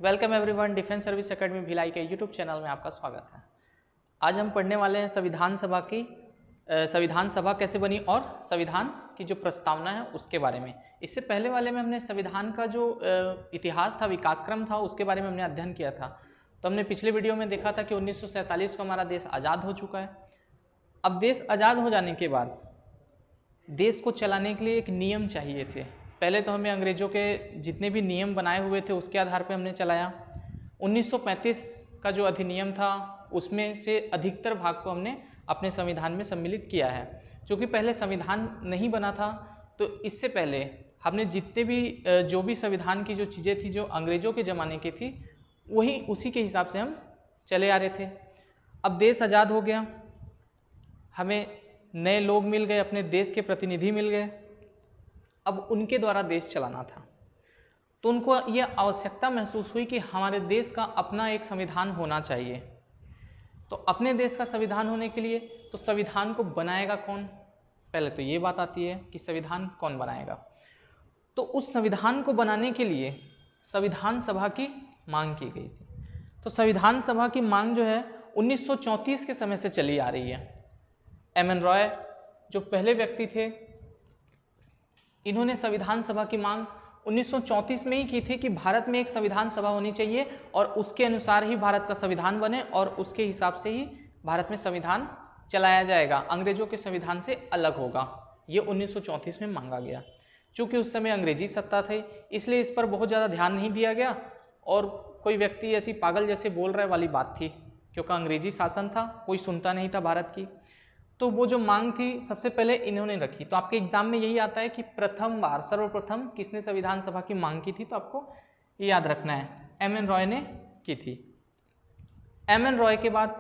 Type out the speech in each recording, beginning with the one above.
Welcome everyone, defence service academy Bhilai के YouTube channel में आपका स्वागत है। आज हम पढ़ने वाले हैं संविधान सभा कैसे बनी और संविधान की जो प्रस्तावना है उसके बारे में। इससे पहले वाले में हमने संविधान का जो इतिहास था, विकासक्रम था, उसके बारे में हमने अध्ययन किया था। तो हमने पिछले वीडियो में देखा था कि 1947 को हमारा देश आज़ाद हो चुका है। अब देश आज़ाद हो जाने के बाद देश को चलाने के लिए एक नियम चाहिए थे। पहले तो हमें अंग्रेजों के जितने भी नियम बनाए हुए थे उसके आधार पर हमने चलाया। 1935 का जो अधिनियम था उसमें से अधिकतर भाग को हमने अपने संविधान में सम्मिलित किया है। क्योंकि पहले संविधान नहीं बना था तो इससे पहले हमने जितने भी जो भी संविधान की जो चीज़ें थी जो अंग्रेजों के ज़माने की थी वही उसी के हिसाब से हम चले आ रहे थे। अब देश आज़ाद हो गया, हमें नए लोग मिल गए, अपने देश के प्रतिनिधि मिल गए। अब उनके द्वारा देश चलाना था तो उनको यह आवश्यकता महसूस हुई कि हमारे देश का अपना एक संविधान होना चाहिए। तो अपने देश का संविधान होने के लिए तो संविधान को बनाएगा कौन? पहले तो ये बात आती है कि संविधान कौन बनाएगा। तो उस संविधान को बनाने के लिए संविधान सभा की मांग की गई थी। तो संविधान सभा की मांग जो है 1934 के समय से चली आ रही है। एम.एन. रॉय जो पहले व्यक्ति थे, इन्होंने संविधान सभा की मांग 1934 में ही की थी कि भारत में एक संविधान सभा होनी चाहिए और उसके अनुसार ही भारत का संविधान बने और उसके हिसाब से ही भारत में संविधान चलाया जाएगा, अंग्रेजों के संविधान से अलग होगा। ये 1934 में मांगा गया। चूँकि उस समय अंग्रेजी सत्ता थी इसलिए इस पर बहुत ज़्यादा ध्यान नहीं दिया गया और कोई व्यक्ति ऐसी पागल जैसे बोल रहे वाली बात थी, क्योंकि अंग्रेजी शासन था, कोई सुनता नहीं था भारत की। तो वो जो मांग थी सबसे पहले इन्होंने रखी। तो आपके एग्जाम में यही आता है कि प्रथम बार सर्वप्रथम किसने संविधान सभा की मांग की थी, तो आपको ये याद रखना है, एम.एन. रॉय ने की थी। एम.एन. रॉय के बाद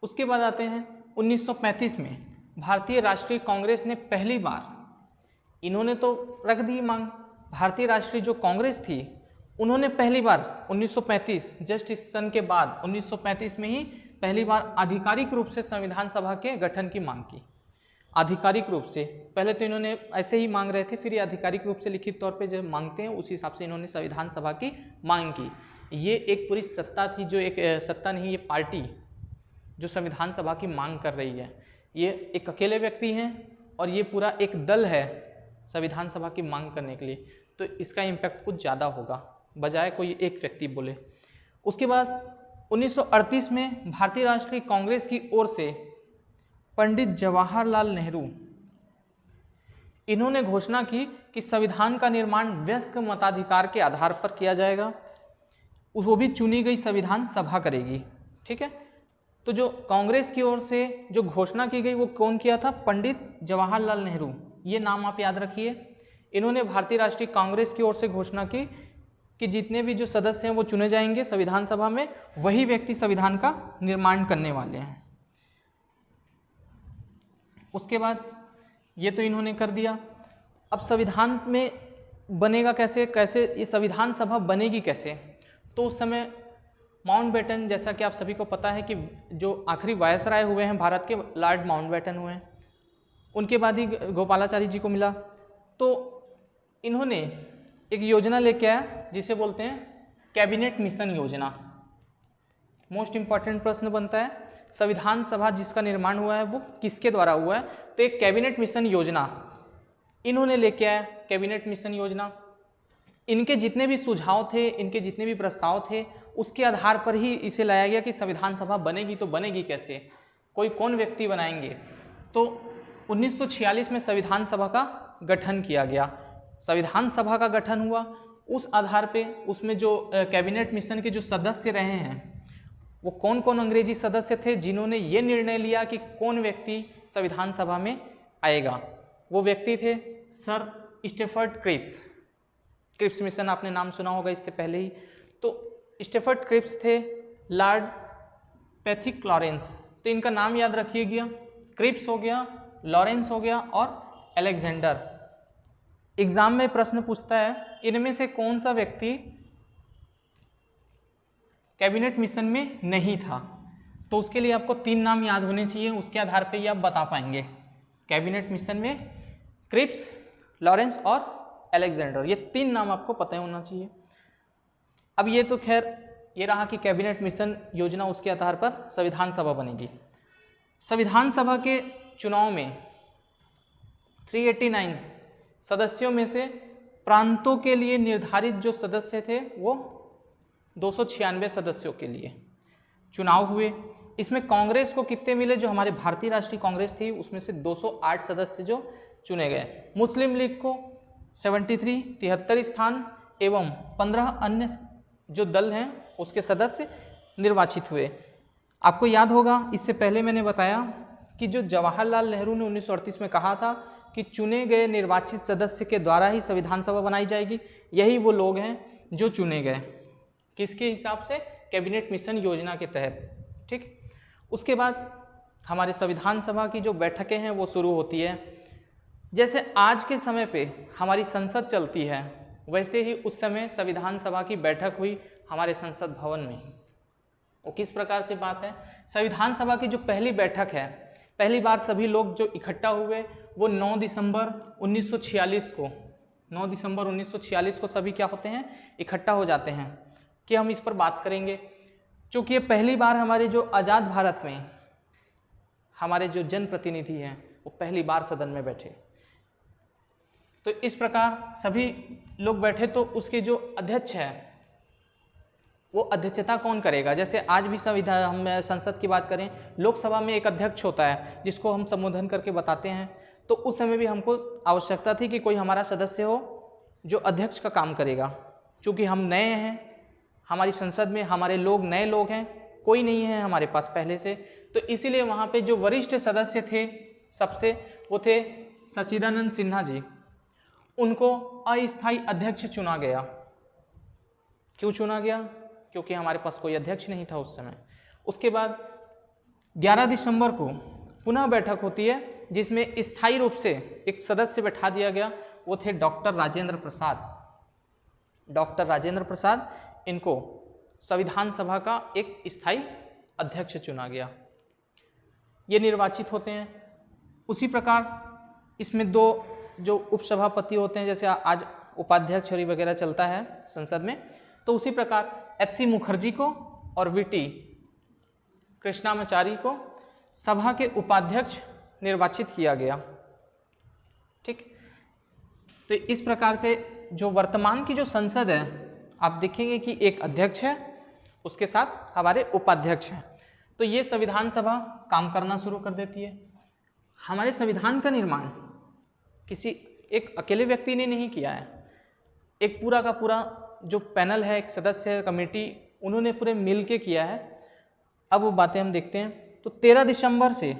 उसके बाद आते हैं 1935 में भारतीय राष्ट्रीय कांग्रेस ने पहली बार, इन्होंने तो रख दी मांग, भारतीय राष्ट्रीय जो कांग्रेस थी उन्होंने पहली बार 1935 जस्ट इस सन के बाद 1935 में ही पहली बार आधिकारिक रूप से संविधान सभा के गठन की मांग की। आधिकारिक रूप से, पहले तो इन्होंने ऐसे ही मांग रहे थे, फिर ये आधिकारिक रूप से लिखित तौर पे जब मांगते हैं उस हिसाब से इन्होंने संविधान सभा की मांग की। ये एक पूरी सत्ता थी, जो एक सत्ता नहीं, ये पार्टी जो संविधान सभा की मांग कर रही है, ये एक अकेले व्यक्ति हैं और ये पूरा एक दल है संविधान सभा की मांग करने के लिए। तो इसका इम्पैक्ट कुछ ज़्यादा होगा बजाय कोई एक व्यक्ति बोले। उसके बाद 1938 में भारतीय राष्ट्रीय कांग्रेस की ओर से पंडित जवाहरलाल नेहरू, इन्होंने घोषणा की कि संविधान का निर्माण वयस्क मताधिकार के आधार पर किया जाएगा, वो भी चुनी गई संविधान सभा करेगी। ठीक है, तो जो कांग्रेस की ओर से जो घोषणा की गई वो कौन किया था? पंडित जवाहरलाल नेहरू। ये नाम आप याद रखिए। इन्होंने भारतीय राष्ट्रीय कांग्रेस की ओर से घोषणा की कि जितने भी जो सदस्य हैं वो चुने जाएंगे संविधान सभा में, वही व्यक्ति संविधान का निर्माण करने वाले हैं। उसके बाद ये तो इन्होंने कर दिया। अब संविधान में बनेगा कैसे, कैसे ये संविधान सभा बनेगी कैसे? तो उस समय माउंटबेटन, जैसा कि आप सभी को पता है कि जो आखिरी वायसराय हुए हैं भारत के, लॉर्ड माउंटबेटन हुए हैं, उनके बाद ही गोपालाचारी जी को मिला। तो इन्होंने एक योजना लेके आया जिसे बोलते हैं कैबिनेट मिशन योजना। मोस्ट इंपॉर्टेंट प्रश्न बनता है, संविधान सभा जिसका निर्माण हुआ है वो किसके द्वारा हुआ है? तो एक कैबिनेट मिशन योजना इन्होंने लेके आया। कैबिनेट मिशन योजना, इनके जितने भी सुझाव थे, इनके जितने भी प्रस्ताव थे, उसके आधार पर ही इसे लाया गया कि संविधान सभा बनेगी तो बनेगी कैसे, कौन व्यक्ति बनाएंगे। तो 1946 में संविधान सभा का गठन किया गया। संविधान सभा का गठन हुआ, उस आधार पे उसमें जो कैबिनेट मिशन के जो सदस्य रहे हैं वो कौन कौन अंग्रेजी सदस्य थे जिन्होंने ये निर्णय लिया कि कौन व्यक्ति संविधान सभा में आएगा। वो व्यक्ति थे sir Stafford Cripps. Cripps mission आपने नाम सुना होगा इससे पहले ही। तो स्टेफर्ड क्रिप्स थे, लॉर्ड पैथिक लॉरेंस, तो इनका नाम याद रखिएगा, क्रिप्स हो गया, लॉरेंस हो गया और अलेक्जेंडर। एग्जाम में प्रश्न पूछता है इनमें से कौन सा व्यक्ति कैबिनेट मिशन में नहीं था, तो उसके लिए आपको 3 नाम याद होने चाहिए, उसके आधार पे ये आप बता पाएंगे। कैबिनेट मिशन में क्रिप्स, लॉरेंस और अलेक्जेंडर, ये 3 नाम आपको पता होना चाहिए। अब ये तो खैर ये रहा कि कैबिनेट मिशन योजना, उसके आधार पर संविधान सभा बनेगी। संविधान सभा के चुनाव में 389 सदस्यों में से प्रांतों के लिए निर्धारित जो सदस्य थे वो 296 सदस्यों के लिए चुनाव हुए। इसमें कांग्रेस को कितने मिले, जो हमारे भारतीय राष्ट्रीय कांग्रेस थी उसमें से 208 सदस्य जो चुने गए। मुस्लिम लीग को 73 स्थान एवं 15 अन्य जो दल हैं उसके सदस्य निर्वाचित हुए। आपको याद होगा इससे पहले मैंने बताया कि जो जवाहरलाल नेहरू ने 1938 में कहा था कि चुने गए निर्वाचित सदस्य के द्वारा ही संविधान सभा बनाई जाएगी, यही वो लोग हैं जो चुने गए। किसके हिसाब से? कैबिनेट मिशन योजना के तहत। ठीक, उसके बाद हमारे संविधान सभा की जो बैठकें हैं वो शुरू होती है। जैसे आज के समय पे हमारी संसद चलती है, वैसे ही उस समय संविधान सभा की बैठक हुई हमारे संसद भवन में। वो किस प्रकार से बात है? संविधान सभा की जो पहली बैठक है, पहली बार सभी लोग जो इकट्ठा हुए वो 9 दिसंबर 1946 को 9 दिसंबर 1946 को सभी क्या होते हैं, इकट्ठा हो जाते हैं। कि हम इस पर बात करेंगे क्योंकि ये पहली बार हमारे जो आज़ाद भारत में हमारे जो जनप्रतिनिधि हैं वो पहली बार सदन में बैठे। तो इस प्रकार सभी लोग बैठे, तो उसके जो अध्यक्ष है वो अध्यक्षता कौन करेगा? जैसे आज भी संविधान, हम संसद की बात करें, लोकसभा में एक अध्यक्ष होता है जिसको हम संबोधन करके बताते हैं। तो उस समय भी हमको आवश्यकता थी कि कोई हमारा सदस्य हो जो अध्यक्ष का काम करेगा। क्योंकि हम नए हैं, हमारी संसद में हमारे लोग नए लोग हैं, कोई नहीं है हमारे पास पहले से, तो इसीलिए वहाँ पे जो वरिष्ठ सदस्य थे सबसे, वो थे सच्चिदानंद सिन्हा जी। उनको अस्थायी अध्यक्ष चुना गया। क्यों चुना गया? क्योंकि हमारे पास कोई अध्यक्ष नहीं था उस समय। उसके बाद 11 दिसंबर को पुनः बैठक होती है जिसमें स्थायी रूप से एक सदस्य बैठा दिया गया, वो थे डॉक्टर राजेंद्र प्रसाद। डॉक्टर राजेंद्र प्रसाद, इनको संविधान सभा का एक स्थायी अध्यक्ष चुना गया। ये निर्वाचित होते हैं। उसी प्रकार इसमें 2 जो उपसभापति होते हैं, जैसे आज उपाध्यक्ष और वगैरह चलता है संसद में, तो उसी प्रकार एच.सी. मुखर्जी को और वी.टी. कृष्णामाचारी को सभा के उपाध्यक्ष निर्वाचित किया गया। ठीक, तो इस प्रकार से जो वर्तमान की जो संसद है, आप देखेंगे कि एक अध्यक्ष है, उसके साथ हमारे उपाध्यक्ष हैं। तो ये संविधान सभा काम करना शुरू कर देती है। हमारे संविधान का निर्माण किसी एक अकेले व्यक्ति ने नहीं किया है, एक पूरा का पूरा जो पैनल है, एक सदस्य कमेटी, उन्होंने पूरे मिल के किया है। अब वो बातें हम देखते हैं। तो 13 दिसंबर से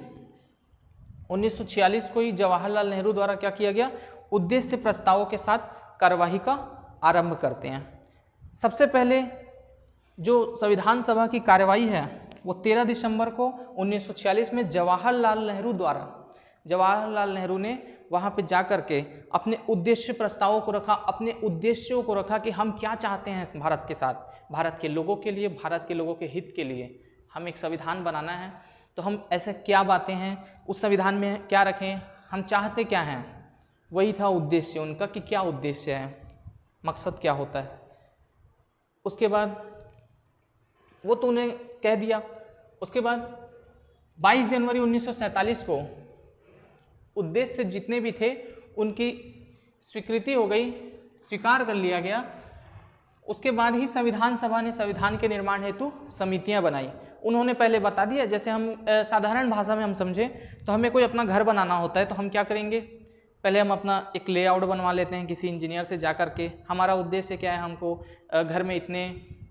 1946 को ही जवाहरलाल नेहरू द्वारा क्या किया गया, उद्देश्य प्रस्तावों के साथ कार्यवाही का आरंभ करते हैं। सबसे पहले जो संविधान सभा की कार्यवाही है वो 13 दिसंबर को 1946 में जवाहरलाल नेहरू ने वहाँ पे जा कर के अपने उद्देश्य प्रस्तावों को रखा, अपने उद्देश्यों को रखा कि हम क्या चाहते हैं भारत के साथ, भारत के लोगों के लिए, भारत के लोगों के हित के लिए हम एक संविधान बनाना है। तो हम ऐसे क्या बातें हैं उस संविधान में क्या रखें, हम चाहते क्या हैं, वही था उद्देश्य उनका कि क्या उद्देश्य है, मकसद क्या होता है। उसके बाद वो तो उन्हें कह दिया। उसके बाद 22 जनवरी 1947 को उद्देश्य जितने भी थे उनकी स्वीकृति हो गई, स्वीकार कर लिया गया। उसके बाद ही संविधान सभा ने संविधान के निर्माण हेतु समितियां बनाई। उन्होंने पहले बता दिया, जैसे हम साधारण भाषा में हम समझें तो हमें कोई अपना घर बनाना होता है तो हम क्या करेंगे, पहले हम अपना एक लेआउट बनवा लेते हैं किसी इंजीनियर से जा कर के। हमारा उद्देश्य क्या है, हमको घर में इतने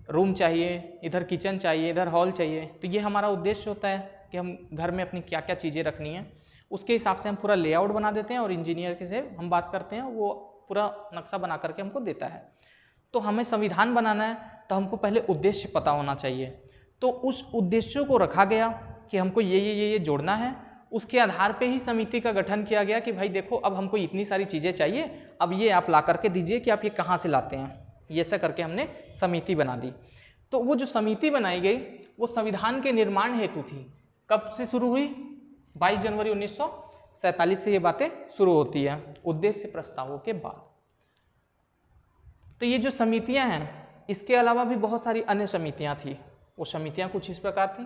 रूम चाहिए, इधर किचन चाहिए, इधर हॉल चाहिए, तो ये हमारा उद्देश्य होता है कि हम घर में अपनी क्या क्या चीज़ें रखनी है, उसके हिसाब से हम पूरा लेआउट बना देते हैं और इंजीनियर के से हम बात करते हैं, वो पूरा नक्शा बना करके हमको देता है। तो हमें संविधान बनाना है तो हमको पहले उद्देश्य पता होना चाहिए। तो उस उद्देश्यों को रखा गया कि हमको ये जोड़ना है। उसके आधार पे ही समिति का गठन किया गया कि भाई देखो अब हमको इतनी सारी चीज़ें चाहिए, अब ये आप ला करके दीजिए कि आप ये कहाँ से लाते हैं। ये ऐसा करके हमने समिति बना दी। तो वो जो समिति बनाई गई वो संविधान के निर्माण हेतु थी। कब से शुरू हुई? 22 जनवरी 1947 से ये बातें शुरू होती है, उद्देश्य प्रस्तावों के बाद। तो ये जो समितियां हैं इसके अलावा भी बहुत सारी अन्य समितियां थी। वो समितियां कुछ इस प्रकार थी।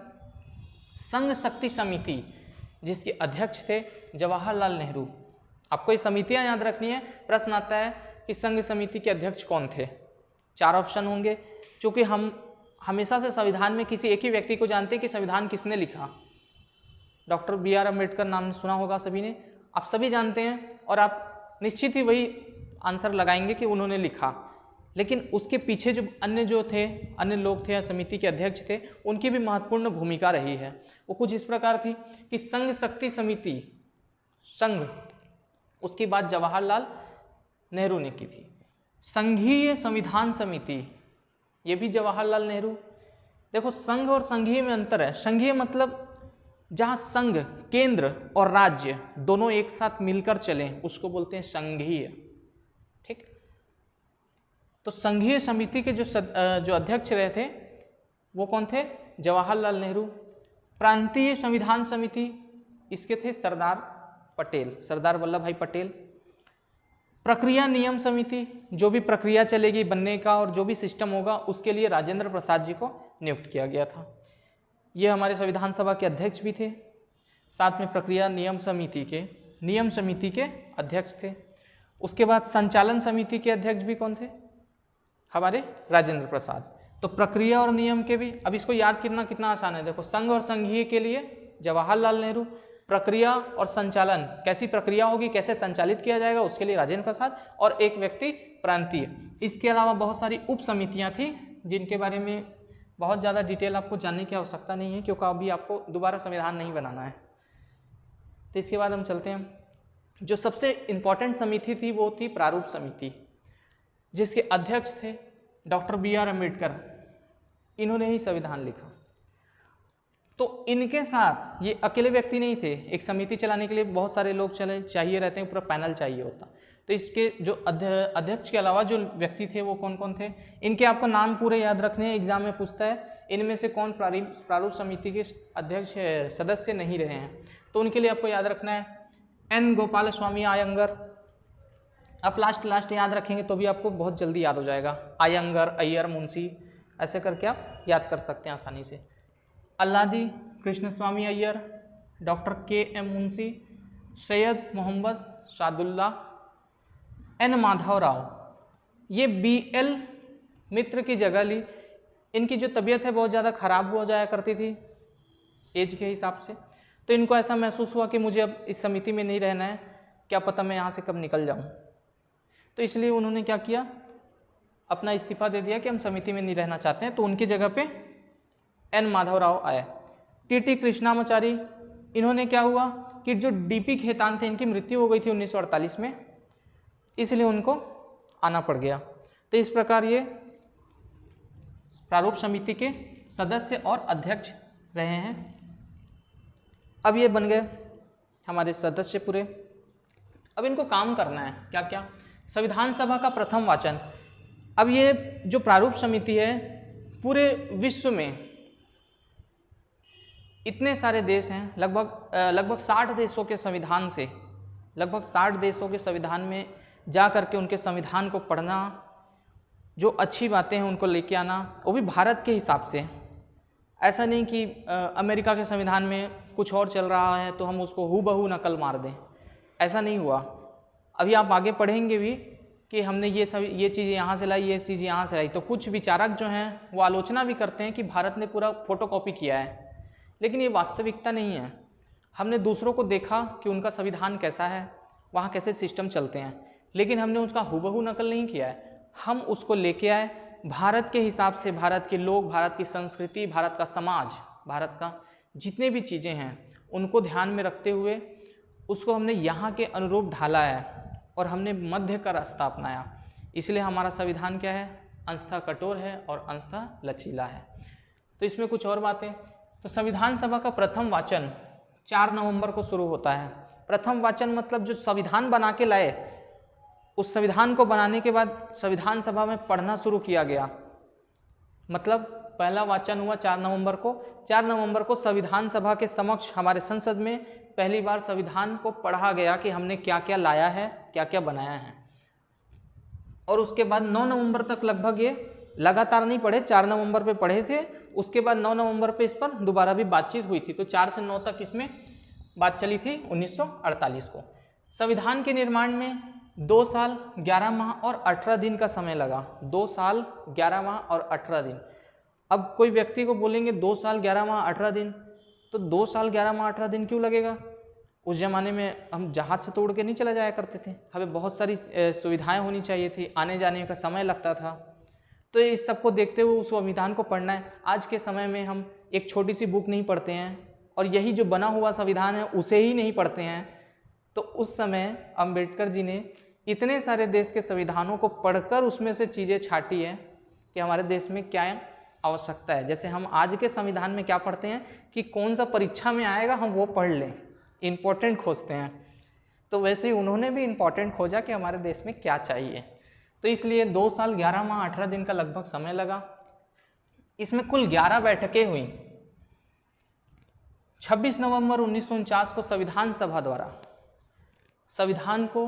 संघ शक्ति समिति, जिसके अध्यक्ष थे जवाहरलाल नेहरू। आपको ये समितियां याद रखनी है। प्रश्न आता है कि संघ समिति के अध्यक्ष कौन थे। 4 ऑप्शन होंगे, क्योंकि हम हमेशा से संविधान में किसी एक ही व्यक्ति को जानते हैं कि संविधान किसने लिखा। डॉक्टर BR अम्बेडकर नाम सुना होगा सभी ने, आप सभी जानते हैं, और आप निश्चित ही वही आंसर लगाएंगे कि उन्होंने लिखा। लेकिन उसके पीछे जो अन्य लोग थे, समिति के अध्यक्ष थे, उनकी भी महत्वपूर्ण भूमिका रही है। वो कुछ इस प्रकार थी कि संघ शक्ति समिति, संघ, उसकी बात जवाहरलाल नेहरू ने की थी। संघीय संविधान समिति, ये भी जवाहरलाल नेहरू। देखो, संघ और संघीय में अंतर है। संघीय मतलब जहां संघ, केंद्र और राज्य दोनों एक साथ मिलकर चलें, उसको बोलते हैं संघीय। ठीक, तो संघीय समिति के जो अध्यक्ष रहे थे वो कौन थे? जवाहरलाल नेहरू। प्रांतीय संविधान समिति, इसके थे सरदार पटेल, सरदार वल्लभ भाई पटेल। प्रक्रिया नियम समिति, जो भी प्रक्रिया चलेगी बनने का और जो भी सिस्टम होगा उसके लिए राजेंद्र प्रसाद जी को नियुक्त किया गया था। ये हमारे संविधान सभा के अध्यक्ष भी थे। साथ में प्रक्रिया नियम समिति के अध्यक्ष थे। उसके बाद संचालन समिति के अध्यक्ष भी कौन थे? हमारे राजेंद्र प्रसाद। तो प्रक्रिया और नियम के भी, अब इसको याद करना कितना आसान है। देखो, संघ और संघीय के लिए जवाहरलाल नेहरू, प्रक्रिया और संचालन, कैसी प्रक्रिया होगी, कैसे संचालित किया जाएगा, उसके लिए राजेंद्र प्रसाद, और एक व्यक्ति प्रांतीय। इसके अलावा बहुत सारी उप समितियां थी जिनके बारे में बहुत ज़्यादा डिटेल आपको जानने की आवश्यकता नहीं है, क्योंकि अभी आपको दोबारा संविधान नहीं बनाना है। तो इसके बाद हम चलते हैं। जो सबसे इम्पॉर्टेंट समिति थी वो थी प्रारूप समिति, जिसके अध्यक्ष थे डॉक्टर BR अम्बेडकर। इन्होंने ही संविधान लिखा। तो इनके साथ ये अकेले व्यक्ति नहीं थे। एक समिति चलाने के लिए बहुत सारे लोग चाहिए रहते हैं, पूरा पैनल चाहिए होता। तो इसके जो अध्यक्ष के अलावा जो व्यक्ति थे वो कौन कौन थे, इनके आपको नाम पूरे याद रखने हैं, एग्जाम में पूछता है इनमें से कौन प्रारूप समिति के अध्यक्ष सदस्य नहीं रहे हैं। तो उनके लिए आपको याद रखना है N गोपाल स्वामी अयंगर। आप लास्ट याद रखेंगे तो भी आपको बहुत जल्दी याद हो जाएगा। अयंगर, अय्यर, मुंशी, ऐसे करके आप याद कर सकते हैं आसानी से। Alladi Krishnaswami Ayyar, doctor KM Munshi, Syed Mohammad Saadulla, N Madhav Rao. ये BL मित्र की जगह ली। इनकी जो तबीयत है बहुत ज़्यादा ख़राब हो जाया करती थी एज के हिसाब से, तो इनको ऐसा महसूस हुआ कि मुझे अब इस समिति में नहीं रहना है, क्या पता मैं यहाँ से कब निकल जाऊँ। तो इसलिए उन्होंने क्या किया, अपना इस्तीफा दे दिया कि हम समिति में नहीं रहना चाहते हैं। तो उनकी जगह पे N माधव राव आए। TT कृष्णामाचारी, इन्होंने क्या हुआ कि जो DP खेतान थे, इनकी मृत्यु हो गई थी 1948 में, इसलिए उनको आना पड़ गया। तो इस प्रकार ये प्रारूप समिति के सदस्य और अध्यक्ष रहे हैं। अब ये बन गए हमारे सदस्य पूरे। अब इनको काम करना है क्या क्या? संविधान सभा का प्रथम वाचन। अब ये जो प्रारूप समिति है, पूरे विश्व में इतने सारे देश हैं, लगभग 60 देशों के संविधान से, लगभग 60 देशों के संविधान में जा करके उनके संविधान को पढ़ना, जो अच्छी बातें हैं उनको लेके आना, वो भी भारत के हिसाब से। ऐसा नहीं कि अमेरिका के संविधान में कुछ और चल रहा है तो हम उसको हूबहू नकल मार दें, ऐसा नहीं हुआ। अभी आप आगे पढ़ेंगे भी कि हमने ये चीज़ यहाँ से लाई, ये चीज़ यहाँ से लाई। तो कुछ विचारक जो हैं वो आलोचना भी करते हैं कि भारत ने पूरा फोटोकॉपी किया है, लेकिन ये वास्तविकता नहीं है। हमने दूसरों को देखा कि उनका संविधान कैसा है, वहाँ कैसे सिस्टम चलते हैं, लेकिन हमने उसका हूबहू नकल नहीं किया है। हम उसको लेके आए भारत के हिसाब से, भारत के लोग, भारत की संस्कृति, भारत का समाज, भारत का जितने भी चीज़ें हैं उनको ध्यान में रखते हुए उसको हमने यहाँ के अनुरूप ढाला है और हमने मध्य का रास्ता अपनाया। इसलिए हमारा संविधान क्या है, अंशतः कठोर है और अंशतः लचीला है। तो इसमें कुछ और बातें, तो संविधान सभा का प्रथम वाचन 4 नवंबर को शुरू होता है। प्रथम वाचन मतलब जो संविधान बना के लाए, उस संविधान को बनाने के बाद संविधान सभा में पढ़ना शुरू किया गया। मतलब पहला वाचन हुआ 4 नवंबर को। 4 नवंबर को संविधान सभा के समक्ष हमारे संसद में पहली बार संविधान को पढ़ा गया कि हमने क्या क्या लाया है, क्या क्या बनाया है। और उसके बाद 9 नवंबर तक लगभग ये लगातार नहीं पढ़े, 4 नवंबर पे पढ़े थे, उसके बाद 9 नवंबर पे इस पर दोबारा भी बातचीत हुई थी। तो 4 से 9 तक इसमें बात चली थी 1948 को। संविधान के निर्माण में 2 साल 11 माह और 18 दिन का समय लगा। 2 साल 11 माह और 18 दिन। अब कोई व्यक्ति को बोलेंगे 2 साल 11 माह 18 दिन, तो 2 साल 11 माह 18 दिन क्यों लगेगा? उस ज़माने में हम जहाज से तोड़ के नहीं चला जाया करते थे, हमें बहुत सारी सुविधाएं होनी चाहिए थी, आने जाने का समय लगता था। तो इस सबको देखते हुए उस संविधान को पढ़ना है। आज के समय में हम एक छोटी सी बुक नहीं पढ़ते हैं और यही जो बना हुआ संविधान है उसे ही नहीं पढ़ते हैं। तो उस समय अम्बेडकर जी ने इतने सारे देश के संविधानों को पढ़कर उसमें से चीज़ें छाटी है कि हमारे देश में क्या आवश्यकता है। जैसे हम आज के संविधान में क्या पढ़ते हैं कि कौन सा परीक्षा में आएगा हम वो पढ़ लें, इम्पोर्टेंट खोजते हैं। तो वैसे ही उन्होंने भी इम्पोर्टेंट खोजा कि हमारे देश में क्या चाहिए। तो इसलिए 2 साल 11 माह 18 दिन का लगभग समय लगा। इसमें कुल 11 बैठकें हुई। 26 नवंबर 1949 को संविधान सभा द्वारा संविधान को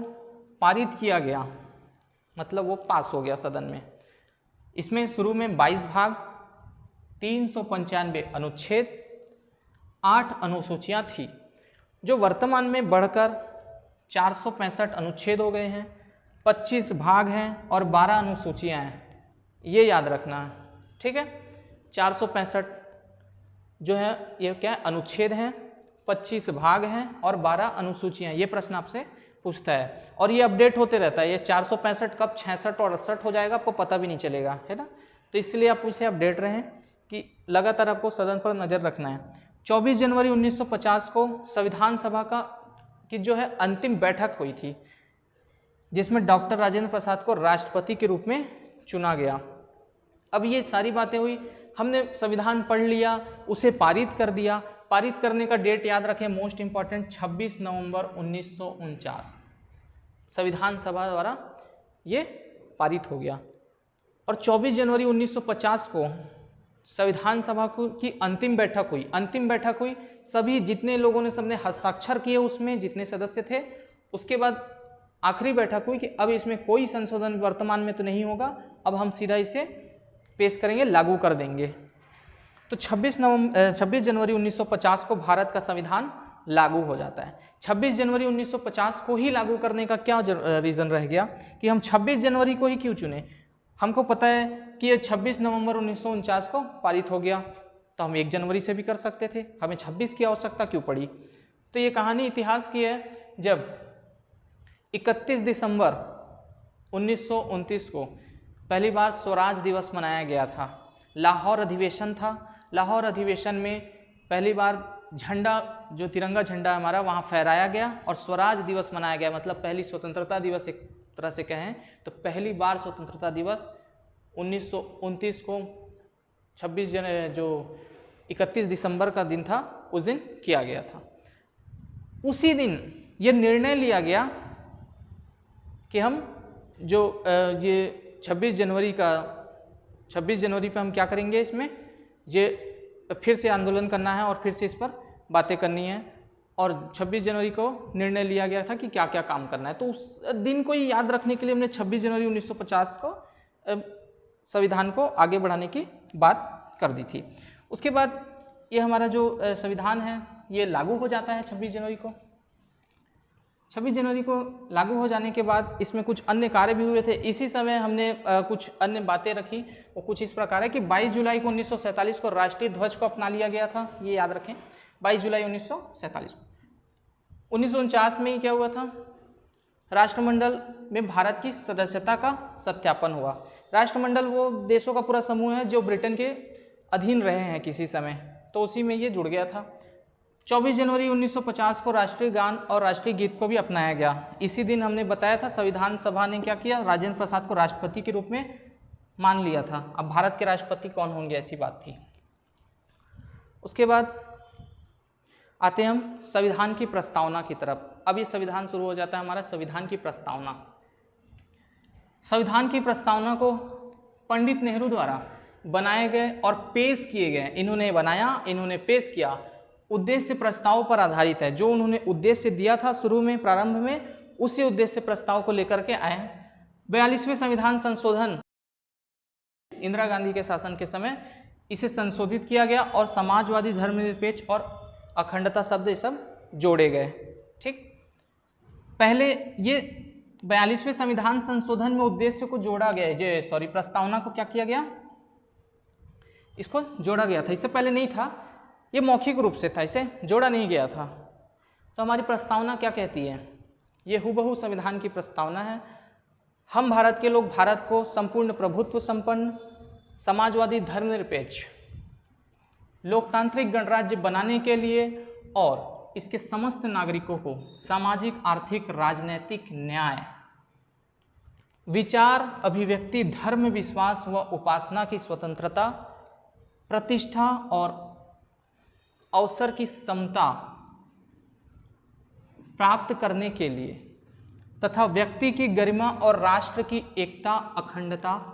पारित किया गया, मतलब वो पास हो गया सदन में। इसमें शुरू में 22 भाग, 395 अनुच्छेद, 8 अनुसूचियां थी, जो वर्तमान में बढ़कर 465 अनुच्छेद हो गए हैं, 25 भाग हैं और 12 अनुसूचियां हैं। ये याद रखना है, ठीक है। 465 जो है ये क्या है, अनुच्छेद हैं, 25 भाग हैं और 12 अनुसूचियां। ये प्रश्न आपसे पूछता है और ये अपडेट होते रहता है। ये 465 कब 66 और 68 हो जाएगा आपको पता भी नहीं चलेगा, है ना। तो इसलिए आप उसे अपडेट रहें कि लगातार आपको सदन पर नज़र रखना है। 24 जनवरी 1950 को संविधान सभा की जो है अंतिम बैठक हुई थी, जिसमें डॉक्टर राजेंद्र प्रसाद को राष्ट्रपति के रूप में चुना गया। अब ये सारी बातें हुई, हमने संविधान पढ़ लिया, उसे पारित कर दिया। पारित करने का डेट याद रखें, मोस्ट इंपॉर्टेंट, 26 नवंबर 1949 संविधान सभा द्वारा ये पारित हो गया। और 24 जनवरी 1950 को संविधान सभा की अंतिम बैठक हुई। अंतिम बैठक हुई, सभी जितने लोगों ने सबने हस्ताक्षर किए उसमें, जितने सदस्य थे। उसके बाद आखिरी बैठक हुई कि अब इसमें कोई संशोधन वर्तमान में तो नहीं होगा, अब हम सीधा इसे पेश करेंगे, लागू कर देंगे। तो 26 जनवरी 1950 को भारत का संविधान लागू हो जाता है। 26 जनवरी 1950 को ही लागू करने का क्या रीज़न रह गया कि हम 26 जनवरी को ही क्यों चुने? हमको पता है कि ये 26 नवंबर 1949 को पारित हो गया, तो हम 1 जनवरी से भी कर सकते थे, हमें 26 की आवश्यकता क्यों पड़ी? तो ये कहानी इतिहास की है। जब 31 दिसंबर 1929 को पहली बार स्वराज दिवस मनाया गया था, लाहौर अधिवेशन था। लाहौर अधिवेशन में पहली बार झंडा, जो तिरंगा झंडा हमारा, वहाँ फहराया गया और स्वराज दिवस मनाया गया, मतलब पहली स्वतंत्रता दिवस एक तरह से कहें तो पहली बार स्वतंत्रता दिवस 1929 को 31 दिसंबर का दिन था, उस दिन किया गया था। उसी दिन ये निर्णय लिया गया कि हम जो ये 26 जनवरी पे हम क्या करेंगे, इसमें ये फिर से आंदोलन करना है और फिर से इस पर बातें करनी है। और 26 जनवरी को निर्णय लिया गया था कि क्या क्या काम करना है। तो उस दिन को ही याद रखने के लिए हमने 26 जनवरी 1950 को संविधान को आगे बढ़ाने की बात कर दी थी। उसके बाद ये हमारा जो संविधान है ये लागू हो जाता है 26 जनवरी को। 26 जनवरी को लागू हो जाने के बाद इसमें कुछ अन्य कार्य भी हुए थे। इसी समय हमने कुछ अन्य बातें रखी, वो कुछ इस प्रकार है कि 22 जुलाई को 1947 को राष्ट्रीय ध्वज को अपना लिया गया था, ये याद रखें, 22 जुलाई 1947 को। 1949 में ही क्या हुआ था, राष्ट्रमंडल में भारत की सदस्यता का सत्यापन हुआ। राष्ट्रमंडल वो देशों का पूरा समूह है जो ब्रिटेन के अधीन रहे हैं किसी समय, तो उसी में ये जुड़ गया था। 24 जनवरी 1950 को राष्ट्रीय गान और राष्ट्रीय गीत को भी अपनाया गया। इसी दिन हमने बताया था संविधान सभा ने क्या किया, राजेंद्र प्रसाद को राष्ट्रपति के रूप में मान लिया था। अब भारत के राष्ट्रपति कौन होंगे, ऐसी बात थी। उसके बाद आते हम संविधान की प्रस्तावना की तरफ। अब ये संविधान शुरू हो जाता है हमारा संविधान की प्रस्तावना। संविधान की प्रस्तावना को पंडित नेहरू द्वारा बनाए गए और पेश किए गए, इन्होंने बनाया, इन्होंने पेश किया, उद्देश्य प्रस्ताव पर आधारित है। जो उन्होंने उद्देश्य दिया था शुरू में, प्रारंभ में, उसी उद्देश्य प्रस्ताव को लेकर के आए। 42वें संविधान संशोधन इंदिरा गांधी के शासन के समय इसे संशोधित किया गया और समाजवादी, धर्मनिरपेक्ष और अखंडता शब्द ये सब जोड़े गए। ठीक, पहले ये 42वें संविधान संशोधन में उद्देश्य को जोड़ा गया, प्रस्तावना को क्या किया गया, इसको जोड़ा गया था। इससे पहले नहीं था, ये मौखिक रूप से था, इसे जोड़ा नहीं गया था। तो हमारी प्रस्तावना क्या कहती है, ये हूबहू संविधान की प्रस्तावना है। हम भारत के लोग भारत को संपूर्ण प्रभुत्व संपन्न, समाजवादी, धर्मनिरपेक्ष, लोकतांत्रिक गणराज्य बनाने के लिए और इसके समस्त नागरिकों को सामाजिक, आर्थिक, राजनैतिक न्याय, विचार, अभिव्यक्ति, धर्म, विश्वास व उपासना की स्वतंत्रता, प्रतिष्ठा और अवसर की समता प्राप्त करने के लिए तथा व्यक्ति की गरिमा और राष्ट्र की एकता, अखंडता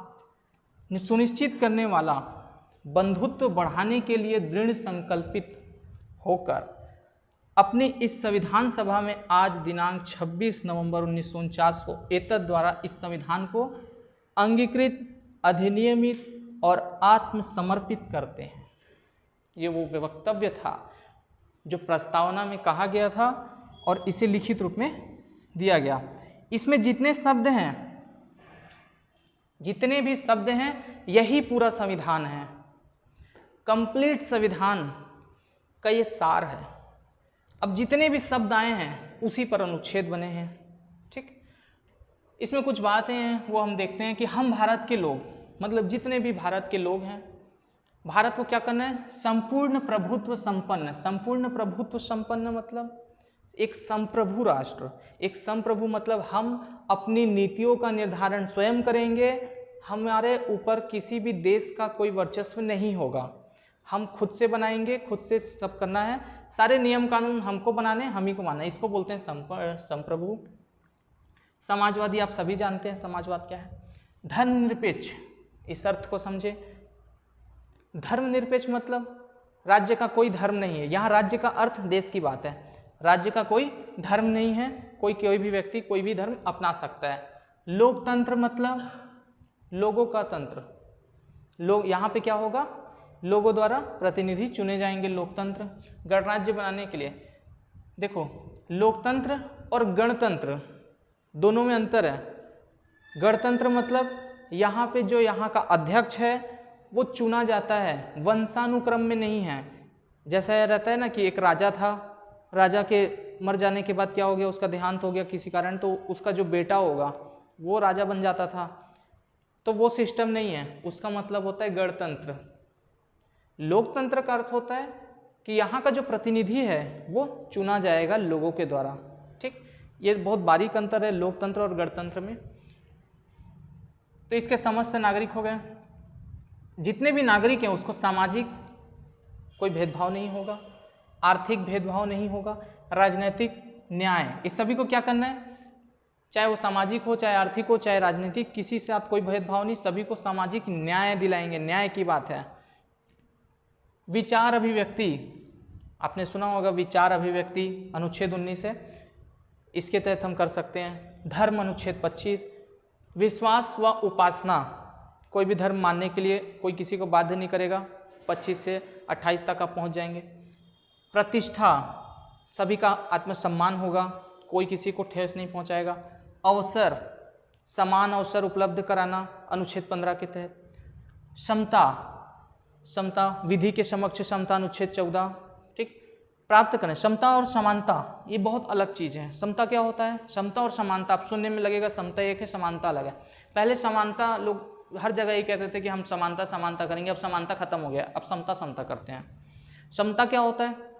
सुनिश्चित करने वाला बंधुत्व बढ़ाने के लिए दृढ़ संकल्पित होकर अपनी इस संविधान सभा में आज दिनांक 26 नवंबर 1949 को एतद द्वारा इस संविधान को अंगीकृत, अधिनियमित और आत्मसमर्पित करते हैं। ये वो वक्तव्य था जो प्रस्तावना में कहा गया था और इसे लिखित रूप में दिया गया। इसमें जितने भी शब्द हैं यही पूरा संविधान है। कंप्लीट संविधान का ये सार है। अब जितने भी शब्द आए हैं उसी पर अनुच्छेद बने हैं। ठीक, इसमें कुछ बातें हैं वो हम देखते हैं कि हम भारत के लोग, मतलब जितने भी भारत के लोग हैं, भारत को क्या करना है, संपूर्ण प्रभुत्व संपन्न। संपूर्ण प्रभुत्व संपन्न मतलब एक संप्रभु राष्ट्र। एक संप्रभु मतलब हम अपनी नीतियों का निर्धारण स्वयं करेंगे, हमारे ऊपर किसी भी देश का कोई वर्चस्व नहीं होगा, हम खुद से बनाएंगे, खुद से सब करना है, सारे नियम कानून हमको बनाने, हम ही को मानना है। इसको बोलते हैं संप्रभु। समाजवादी आप सभी जानते हैं समाजवाद क्या है। धर्मनिरपेक्ष, इस अर्थ को समझे। धर्मनिरपेक्ष मतलब राज्य का कोई धर्म नहीं है। यहाँ राज्य का अर्थ देश की बात है। राज्य का कोई धर्म नहीं है, कोई भी व्यक्ति कोई भी धर्म अपना सकता है। लोकतंत्र मतलब लोगों का तंत्र। लोग, यहाँ पे क्या होगा, लोगों द्वारा प्रतिनिधि चुने जाएंगे। लोकतंत्र, गणराज्य बनाने के लिए देखो, लोकतंत्र और गणतंत्र दोनों में अंतर है। गणतंत्र मतलब यहाँ पे जो यहाँ का अध्यक्ष है वो चुना जाता है, वंशानुक्रम में नहीं है। जैसा रहता है ना कि एक राजा था, राजा के मर जाने के बाद क्या हो गया, उसका देहांत हो गया किसी कारण, तो उसका जो बेटा होगा वो राजा बन जाता था। तो वो सिस्टम नहीं है, उसका मतलब होता है गणतंत्र। लोकतंत्र का अर्थ होता है कि यहाँ का जो प्रतिनिधि है वो चुना जाएगा लोगों के द्वारा। ठीक, ये बहुत बारीक अंतर है लोकतंत्र और गणतंत्र में। तो इसके समस्त नागरिक हो गए। जितने भी नागरिक हैं उसको सामाजिक कोई भेदभाव नहीं होगा, आर्थिक भेदभाव नहीं होगा, राजनीतिक न्याय, इस सभी को क्या करना है, चाहे वो सामाजिक हो, चाहे आर्थिक हो, चाहे राजनीतिक, किसी से साथ कोई भेदभाव नहीं, सभी को सामाजिक न्याय दिलाएंगे। न्याय की बात है। विचार अभिव्यक्ति, आपने सुना होगा विचार अभिव्यक्ति अनुच्छेद 19 है, इसके तहत हम कर सकते हैं। धर्म अनुच्छेद 25, विश्वास व उपासना, कोई भी धर्म मानने के लिए कोई किसी को बाध्य नहीं करेगा, 25 से 28 तक आप पहुंच जाएंगे। प्रतिष्ठा, सभी का आत्मसम्मान होगा, कोई किसी को ठेस नहीं पहुंचाएगा। अवसर, समान अवसर उपलब्ध कराना अनुच्छेद 15 के तहत। समता, समता विधि के समक्ष समता अनुच्छेद 14। ठीक, प्राप्त करें। समता और समानता ये बहुत अलग चीज़ है। समता क्या होता है, समता और समानता, आप सुनने में लगेगा समता एक है समानता अलग है। पहले समानता, लोग हर जगह ये कहते थे कि हम समानता समानता करेंगे, अब समानता खत्म हो गया, अब समता समता करते हैं। समता क्या होता है,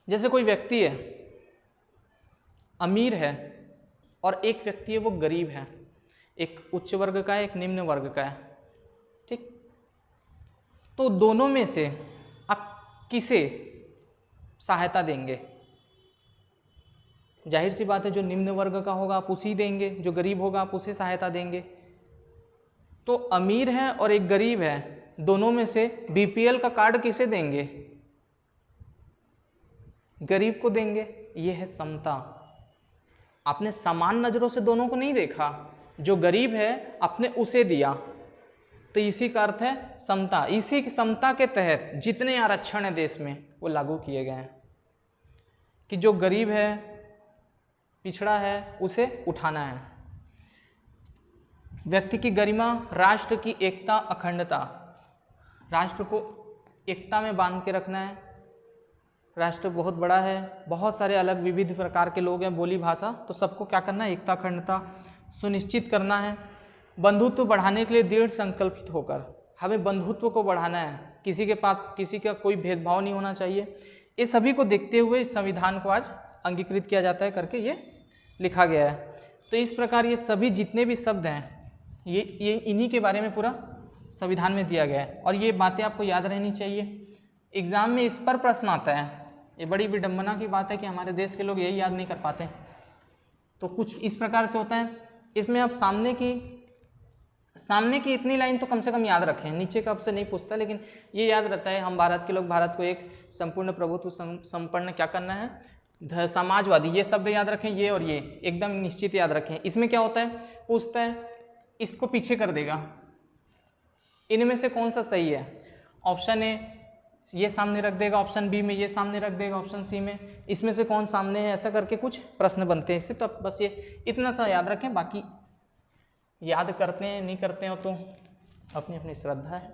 जैसे कोई व्यक्ति है अमीर है और एक व्यक्ति है वो गरीब है, एक उच्च वर्ग का है एक निम्न वर्ग का है। ठीक, तो दोनों में से आप किसे सहायता देंगे? जाहिर सी बात है जो निम्न वर्ग का होगा आप उसी देंगे, जो गरीब होगा आप उसे सहायता देंगे। तो अमीर है और एक गरीब है, दोनों में से बीपीएल का कार्ड किसे देंगे? गरीब को देंगे। यह है समता। आपने समान नजरों से दोनों को नहीं देखा, जो गरीब है आपने उसे दिया, तो इसी का अर्थ है समता। इसी की समता के तहत जितने आरक्षण है देश में वो लागू किए गए हैं कि जो गरीब है, पिछड़ा है, उसे उठाना है। व्यक्ति की गरिमा, राष्ट्र की एकता, अखंडता, राष्ट्र को एकता में बांध के रखना है। राष्ट्र बहुत बड़ा है, बहुत सारे अलग विविध प्रकार के लोग हैं, बोली भाषा, तो सबको क्या करना है, एकता अखंडता सुनिश्चित करना है। बंधुत्व बढ़ाने के लिए दृढ़ संकल्पित होकर, हमें बंधुत्व को बढ़ाना है, किसी के पास किसी का कोई भेदभाव नहीं होना चाहिए। ये सभी को देखते हुए इस संविधान को आज अंगीकृत किया जाता है करके ये लिखा गया है। तो इस प्रकार ये सभी जितने भी शब्द हैं ये इन्हीं के बारे में पूरा संविधान में दिया गया है और ये बातें आपको याद रहनी चाहिए। एग्जाम में इस पर प्रश्न आता है। ये बड़ी विडंबना की बात है कि हमारे देश के लोग यही याद नहीं कर पाते। तो कुछ इस प्रकार से होता है। इसमें आप सामने की इतनी लाइन तो कम से कम याद रखें, नीचे का आपसे नहीं पूछता, लेकिन ये याद रहता है हम भारत के लोग, भारत को एक संपूर्ण प्रभुत्व संपन्न क्या करना है, समाजवादी, ये शब्द याद रखें, ये और ये एकदम निश्चित याद रखें। इसमें क्या होता है, पूछता है इसको पीछे कर देगा, इनमें से कौन सा सही है। ऑप्शन ए ये सामने रख देगा, ऑप्शन बी में ये सामने रख देगा, ऑप्शन सी में इसमें से कौन सामने है, ऐसा करके कुछ प्रश्न बनते हैं इससे। तो बस ये इतना सा याद रखें, बाकी याद करते हैं नहीं करते हो तो अपनी अपनी श्रद्धा है।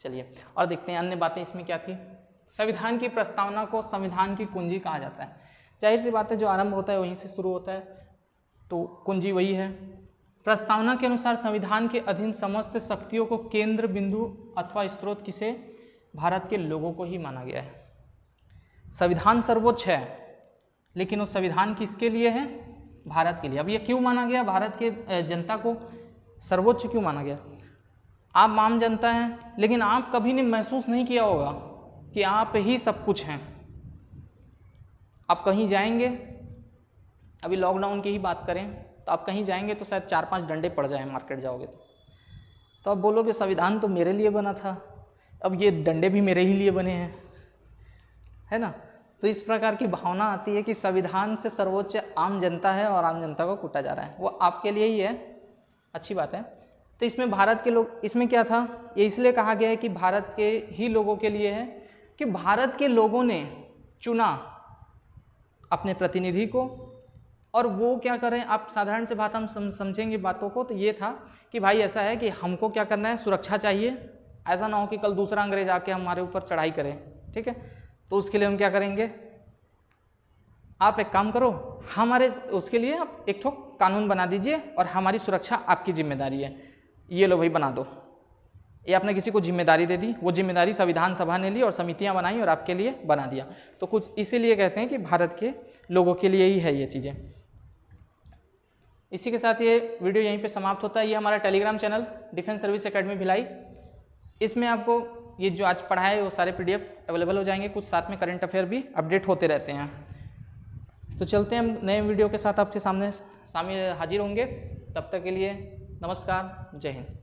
चलिए और देखते हैं अन्य बातें इसमें क्या थी। संविधान की प्रस्तावना को संविधान की कुंजी कहा जाता है। जाहिर सी बात है, जो आरंभ होता है वहीं से शुरू होता है, तो कुंजी वही है। प्रस्तावना के अनुसार संविधान के अधीन समस्त शक्तियों को केंद्र बिंदु अथवा स्रोत किसे, भारत के लोगों को ही माना गया है। संविधान सर्वोच्च है, लेकिन वो संविधान किसके लिए है, भारत के लिए। अब ये क्यों माना गया, भारत के जनता को सर्वोच्च क्यों माना गया। आप आम जनता हैं, लेकिन आप कभी ने महसूस नहीं किया होगा कि आप ही सब कुछ हैं। आप कहीं जाएंगे, अभी लॉकडाउन की ही बात करें तो आप कहीं जाएंगे तो शायद 4-5 डंडे पड़ जाए, मार्केट जाओगे तो आप बोलोगे संविधान तो मेरे लिए बना था, अब ये डंडे भी मेरे ही लिए बने हैं, है ना। तो इस प्रकार की भावना आती है कि संविधान से सर्वोच्च आम जनता है और आम जनता को कूटा जा रहा है, वो आपके लिए ही है, अच्छी बात है। तो इसमें भारत के लोग, इसमें क्या था, ये इसलिए कहा गया है कि भारत के ही लोगों के लिए है कि भारत के लोगों ने चुना अपने प्रतिनिधि को, और वो क्या करें, आप साधारण से बात हम समझेंगे बातों को, तो ये था कि भाई ऐसा है कि हमको क्या करना है, सुरक्षा चाहिए, ऐसा ना हो कि कल दूसरा अंग्रेज आके हमारे ऊपर चढ़ाई करे, ठीक है। तो उसके लिए हम क्या करेंगे, आप एक काम करो, हमारे उसके लिए आप एक ठो कानून बना दीजिए और हमारी सुरक्षा आपकी जिम्मेदारी है, ये लो भाई बना दो। ये आपने किसी को जिम्मेदारी दे दी, वो जिम्मेदारी संविधान सभा ने ली और समितियां बनाई और आपके लिए बना दिया। तो कुछ इसीलिए कहते हैं कि भारत के लोगों के लिए ही है ये चीज़ें। इसी के साथ ये वीडियो यहीं पे समाप्त होता है। ये हमारा Telegram channel defence service academy Bhilai, इसमें आपको ये जो आज पढ़ा है वो सारे PDF अवेलेबल हो जाएंगे, कुछ साथ में करंट अफेयर भी अपडेट होते रहते हैं। तो चलते हैं, हम नए वीडियो के साथ आपके सामने हाजिर होंगे। तब तक के लिए नमस्कार, जय हिंद।